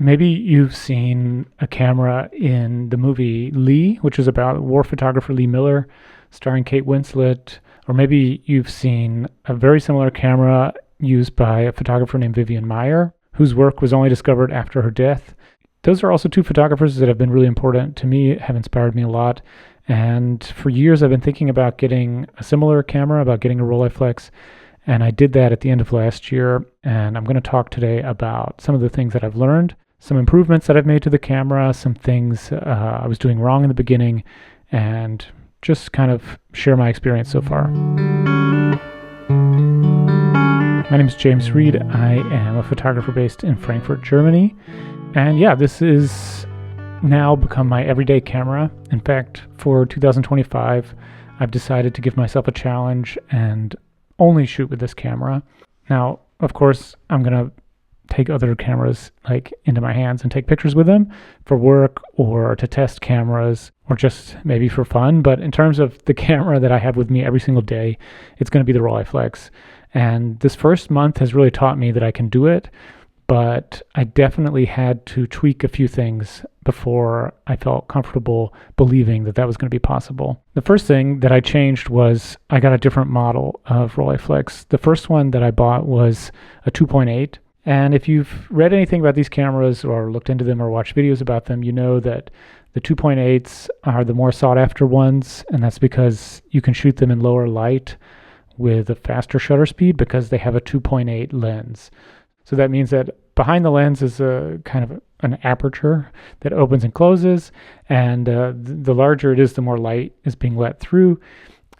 Maybe you've seen a camera in the movie Lee, which is about war photographer Lee Miller, starring Kate Winslet. Or maybe you've seen a very similar camera used by a photographer named Vivian Maier, whose work was only discovered after her death. Those are also two photographers that have been really important to me, have inspired me a lot. And for years, I've been thinking about getting a similar camera, about getting a Rolleiflex. And I did that at the end of last year. And I'm going to talk today about some of the things that I've learned, some improvements that I've made to the camera, some things I was doing wrong in the beginning, and just kind of share my experience so far. My name is James Reed. I am a photographer based in Frankfurt, Germany. And yeah, this is now become my everyday camera. In fact, for 2025, I've decided to give myself a challenge and only shoot with this camera. Now, of course, I'm going to take other cameras into my hands and take pictures with them for work or to test cameras or just maybe for fun. But in terms of the camera that I have with me every single day, it's going to be the Rolleiflex. And this first month has really taught me that I can do it, but I definitely had to tweak a few things before I felt comfortable believing that that was going to be possible. The first thing that I changed was I got a different model of Rolleiflex. The first one that I bought was a 2.8. And if you've read anything about these cameras or looked into them or watched videos about them, you know that the 2.8s are the more sought after ones, and that's because you can shoot them in lower light with a faster shutter speed because they have a 2.8 lens. So that means that behind the lens is a kind of an aperture that opens and closes, and the larger it is, the more light is being let through.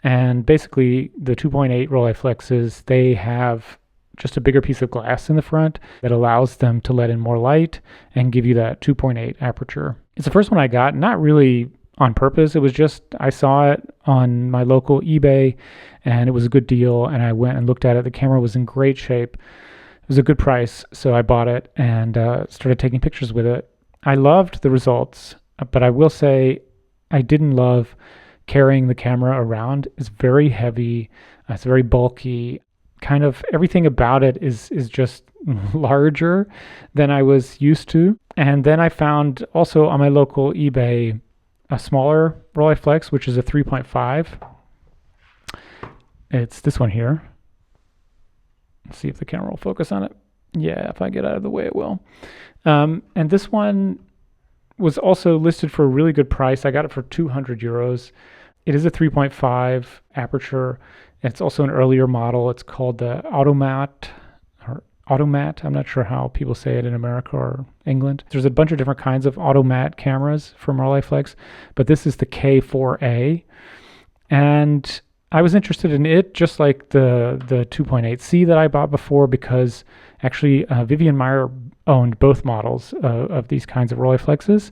And basically, the 2.8 Rolleiflexes, they have just a bigger piece of glass in the front that allows them to let in more light and give you that 2.8 aperture. It's the first one I got, not really on purpose. It was just, I saw it on my local eBay and it was a good deal, and I went and looked at it. The camera was in great shape. It was a good price, so I bought it and started taking pictures with it. I loved the results, but I will say I didn't love carrying the camera around. It's very heavy. It's very bulky. Kind of everything about it is just larger than I was used to. And then I found also on my local eBay a smaller Rolleiflex, which is a 3.5. It's this one here. Let's see if the camera will focus on it. Yeah, if I get out of the way, it will. And this one was also listed for a really good price. I got it for 200 euros. It is a 3.5 aperture. It's also an earlier model. It's called the Automat. I'm not sure how people say it in America or England. There's a bunch of different kinds of Automat cameras from Rolleiflex, but this is the K4A. And I was interested in it just like the 2.8C that I bought before, because actually Vivian Maier owned both models of these kinds of Rolleiflexes.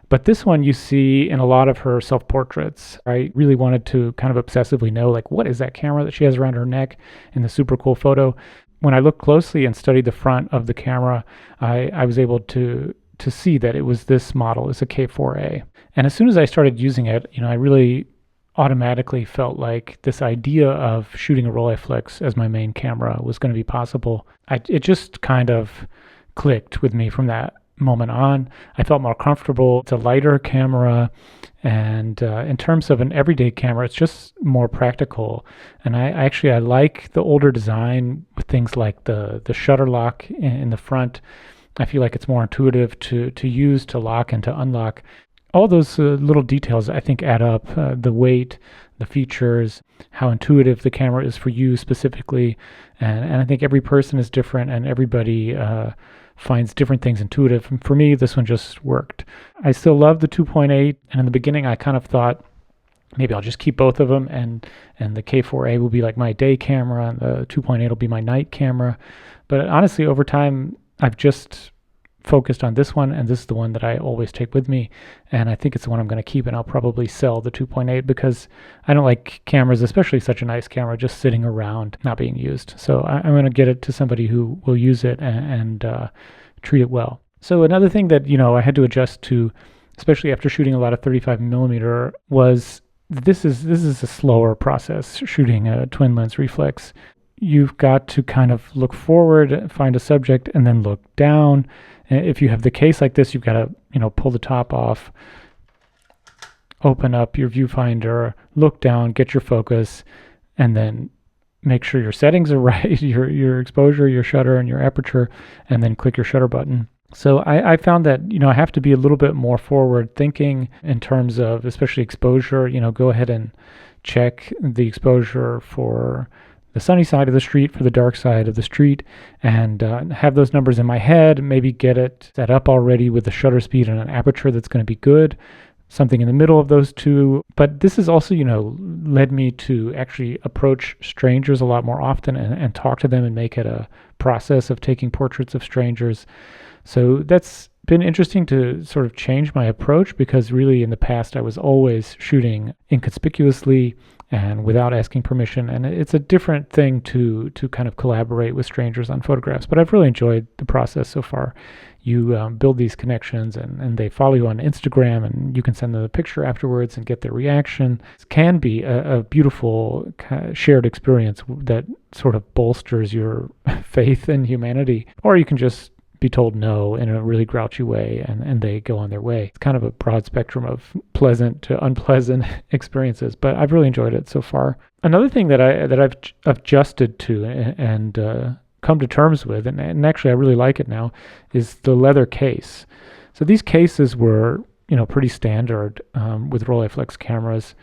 But this one you see in a lot of her self-portraits. I really wanted to kind of obsessively know, what is that camera that she has around her neck in the super cool photo? When I looked closely and studied the front of the camera, I was able to see that it was this model. It's a K4A. And as soon as I started using it, I really automatically felt like this idea of shooting a Rolleiflex as my main camera was going to be possible. It just kind of clicked with me from that moment on. I felt more comfortable. It's a lighter camera, and in terms of an everyday camera, it's just more practical. And I like the older design with things like the shutter lock in the front. I feel like it's more intuitive to use, to lock and to unlock. All those little details I think add up. The weight, the features, how intuitive the camera is for you specifically, and I think every person is different, and everybody finds different things intuitive. And for me, this one just worked. I still love the 2.8, and in the beginning I kind of thought maybe I'll just keep both of them, and the K4A will be like my day camera, and the 2.8 will be my night camera. But honestly, over time, I've just focused on this one, and this is the one that I always take with me, and I think it's the one I'm going to keep, and I'll probably sell the 2.8 because I don't like cameras, especially such a nice camera, just sitting around not being used. So I'm going to get it to somebody who will use it and treat it well. So another thing that I had to adjust to, especially after shooting a lot of 35 millimeter, was this is a slower process shooting a twin lens reflex. You've got to kind of look forward, find a subject, and then look down If you have the case like this, you've got to, pull the top off, open up your viewfinder, look down, get your focus, and then make sure your settings are right, your exposure, your shutter, and your aperture, and then click your shutter button. So I found that, I have to be a little bit more forward thinking in terms of especially exposure. Go ahead and check the exposure for the sunny side of the street, for the dark side of the street, and have those numbers in my head, maybe get it set up already with a shutter speed and an aperture that's going to be good, something in the middle of those two. But this has also, led me to actually approach strangers a lot more often and talk to them and make it a process of taking portraits of strangers. So that's been interesting to sort of change my approach, because really in the past I was always shooting inconspicuously and without asking permission, and it's a different thing to kind of collaborate with strangers on photographs. But I've really enjoyed the process so far. You build these connections, and they follow you on Instagram, and you can send them a picture afterwards and get their reaction. It can be a beautiful shared experience that sort of bolsters your faith in humanity. Or you can just be told no in a really grouchy way, and they go on their way. It's kind of a broad spectrum of pleasant to unpleasant experiences, but I've really enjoyed it so far. Another thing that I've adjusted to and come to terms with, and actually I really like it now, is the leather case. So these cases were, pretty standard with Rolleiflex cameras,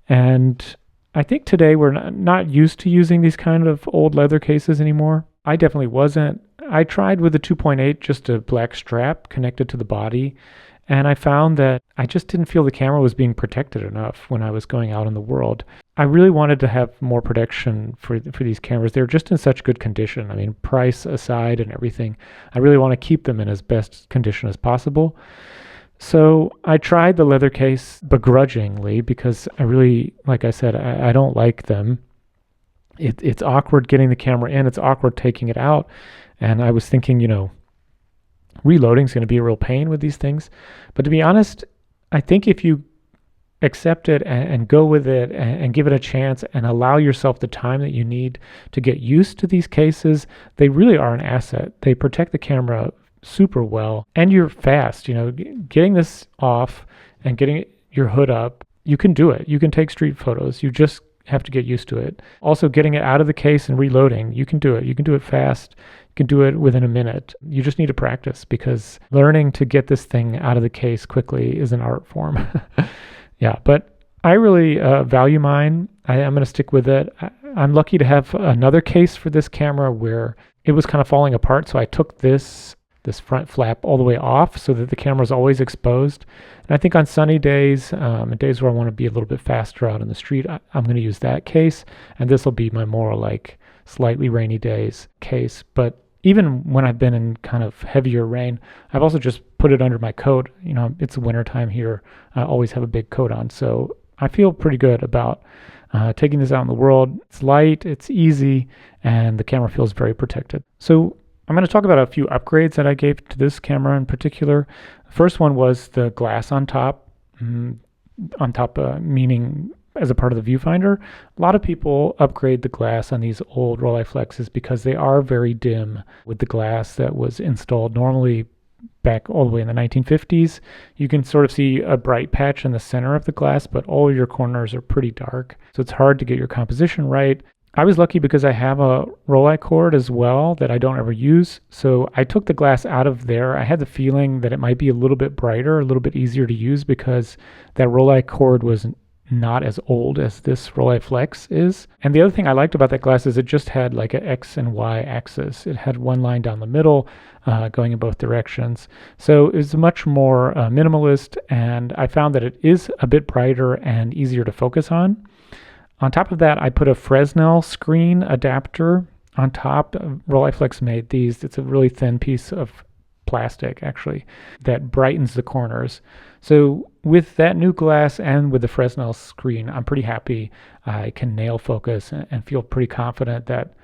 and I think today we're not used to using these kind of old leather cases anymore. I definitely wasn't. I tried with the 2.8, just a black strap connected to the body, and I found that I just didn't feel the camera was being protected enough when I was going out in the world. I really wanted to have more protection for these cameras. They're just in such good condition. I mean, price aside and everything, I really want to keep them in as best condition as possible. So I tried the leather case begrudgingly, because I really, like I said, I don't like them. It's awkward getting the camera in. It's awkward taking it out. And I was thinking, reloading is going to be a real pain with these things. But to be honest, I think if you accept it and go with it and give it a chance and allow yourself the time that you need to get used to these cases, they really are an asset. They protect the camera super well, and you're fast. Getting this off and getting your hood up, you can do it. You can take street photos. You just have to get used to it. Also, getting it out of the case and reloading, you can do it. You can do it fast. You can do it within a minute. You just need to practice, because learning to get this thing out of the case quickly is an art form. Yeah, but I really value mine. I'm going to stick with it. I'm lucky to have another case for this camera where it was kind of falling apart, so I took this front flap all the way off so that the camera is always exposed. And I think on sunny days, and days where I want to be a little bit faster out in the street, I'm going to use that case, and this will be my more like slightly rainy days case. But even when I've been in kind of heavier rain, I've also just put it under my coat. It's wintertime here. I always have a big coat on, so I feel pretty good about taking this out in the world. It's light, it's easy, and the camera feels very protected. So I'm going to talk about a few upgrades that I gave to this camera in particular. The first one was the glass on top. Meaning as a part of the viewfinder. A lot of people upgrade the glass on these old Rolleiflexes because they are very dim with the glass that was installed normally back all the way in the 1950s. You can sort of see a bright patch in the center of the glass, but all your corners are pretty dark. So it's hard to get your composition right. I was lucky because I have a Rolleicord as well that I don't ever use. So I took the glass out of there. I had the feeling that it might be a little bit brighter, a little bit easier to use because that Rolleicord was not as old as this Rolleiflex is. And the other thing I liked about that glass is it just had like an X and Y axis. It had one line down the middle going in both directions. So it was much more minimalist, and I found that it is a bit brighter and easier to focus on. On top of that, I put a Fresnel screen adapter on top. Rolleiflex made these. It's a really thin piece of plastic, actually, that brightens the corners. So with that new glass and with the Fresnel screen, I'm pretty happy. I can nail focus and feel pretty confident that,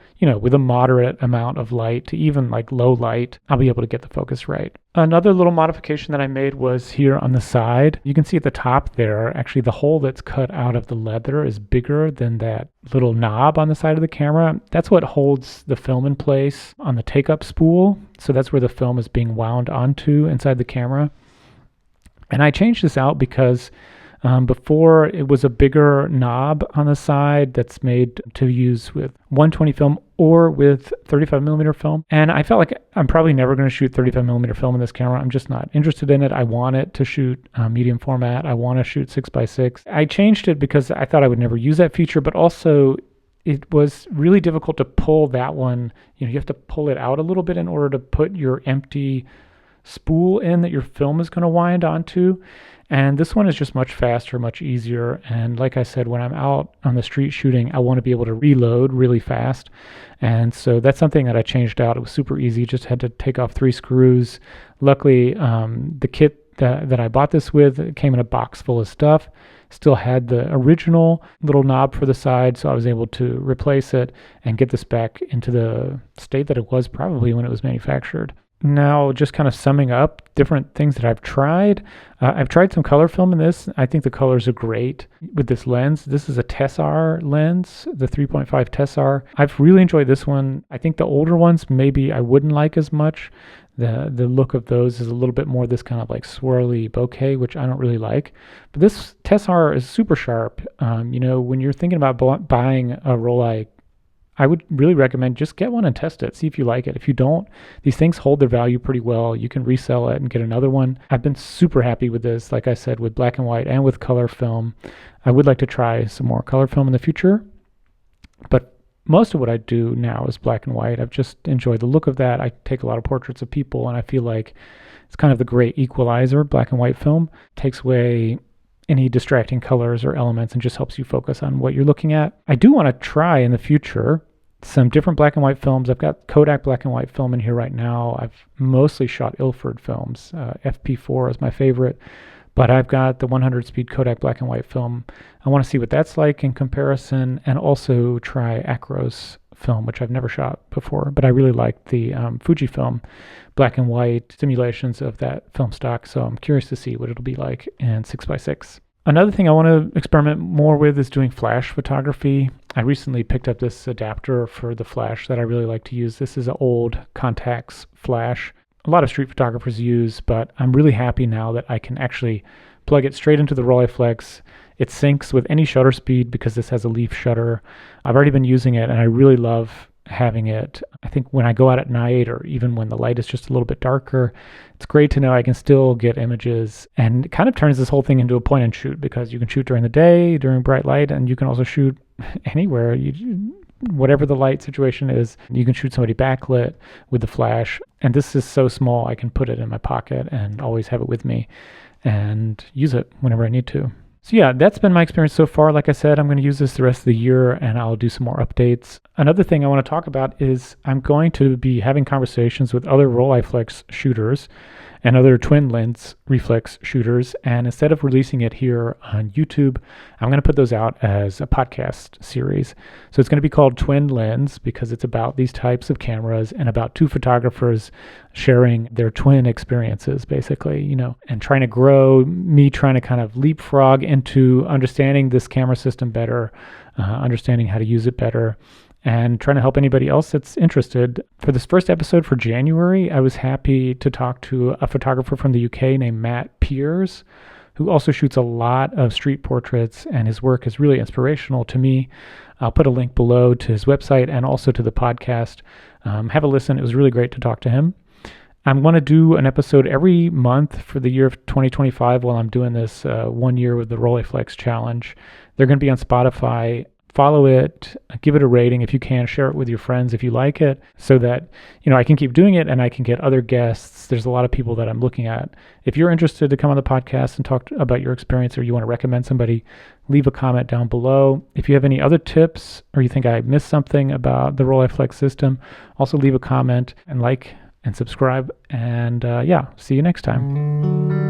with a moderate amount of light to even like low light, I'll be able to get the focus right. Another little modification that I made was here on the side. You can see at the top there, actually the hole that's cut out of the leather is bigger than that little knob on the side of the camera. That's what holds the film in place on the take-up spool. So that's where the film is being wound onto inside the camera. And I changed this out because before it was a bigger knob on the side that's made to use with 120 film or with 35 millimeter film. And I felt like I'm probably never going to shoot 35 millimeter film in this camera. I'm just not interested in it. I want it to shoot medium format. I want to shoot 6x6. I changed it because I thought I would never use that feature, but also it was really difficult to pull that one. You have to pull it out a little bit in order to put your empty spool in that your film is going to wind onto. And this one is just much faster, much easier. And like I said, when I'm out on the street shooting, I want to be able to reload really fast. And so that's something that I changed out. It was super easy. Just had to take off 3 screws. Luckily, the kit that I bought this with came in a box full of stuff. Still had the original little knob for the side, so I was able to replace it and get this back into the state that it was probably when it was manufactured. Now, just kind of summing up different things that I've tried. I've tried some color film in this. I think the colors are great with this lens. This is a Tessar lens, the 3.5 Tessar. I've really enjoyed this one. I think the older ones maybe I wouldn't like as much. The look of those is a little bit more this kind of like swirly bokeh, which I don't really like. But this Tessar is super sharp. When you're thinking about buying a Rollei, I would really recommend just get one and test it. See if you like it. If you don't, these things hold their value pretty well. You can resell it and get another one. I've been super happy with this, like I said, with black and white and with color film. I would like to try some more color film in the future, but most of what I do now is black and white. I've just enjoyed the look of that. I take a lot of portraits of people, and I feel like it's kind of the great equalizer. Black and white film takes away any distracting colors or elements and just helps you focus on what you're looking at. I do want to try in the future some different black and white films. I've got Kodak black and white film in here right now. I've mostly shot Ilford films. FP4 is my favorite, but I've got the 100 speed Kodak black and white film. I want to see what that's like in comparison, and also try Acros film, which I've never shot before, but I really like the Fujifilm black and white simulations of that film stock, so I'm curious to see what it'll be like in 6x6. Another thing I want to experiment more with is doing flash photography. I recently picked up this adapter for the flash that I really like to use. This is an old Contax flash. A lot of street photographers use, but I'm really happy now that I can actually plug it straight into the Rolleiflex. It syncs with any shutter speed because this has a leaf shutter. I've already been using it, and I really love having it. I think when I go out at night, or even when the light is just a little bit darker, it's great to know I can still get images. And it kind of turns this whole thing into a point and shoot, because you can shoot during the day, during bright light, and you can also shoot anywhere. Whatever the light situation is, you can shoot somebody backlit with the flash. And this is so small, I can put it in my pocket and always have it with me and use it whenever I need to. So yeah, that's been my experience so far. Like I said, I'm going to use this the rest of the year, and I'll do some more updates. Another thing I want to talk about is I'm going to be having conversations with other Rolleiflex shooters and other twin lens reflex shooters. And instead of releasing it here on YouTube, I'm going to put those out as a podcast series. So it's going to be called Twin Lens because it's about these types of cameras and about two photographers sharing their twin experiences, basically, and trying to grow, me trying to kind of leapfrog into understanding this camera system better, understanding how to use it better, and trying to help anybody else that's interested. For this first episode for January, I was happy to talk to a photographer from the UK named Matt Piers, who also shoots a lot of street portraits, and his work is really inspirational to me. I'll put a link below to his website and also to the podcast. Have a listen. It was really great to talk to him. I'm going to do an episode every month for the year of 2025 while I'm doing this 1 year with the Rolleiflex Challenge. They're going to be on Spotify. Follow it, give it a rating if you can, share it with your friends if you like it, so that I can keep doing it and I can get other guests. There's a lot of people that I'm looking at. If you're interested to come on the podcast and talk about your experience, or you want to recommend somebody, leave a comment down below. If you have any other tips, or you think I missed something about the Rolleiflex system, also leave a comment and like and subscribe. And see you next time.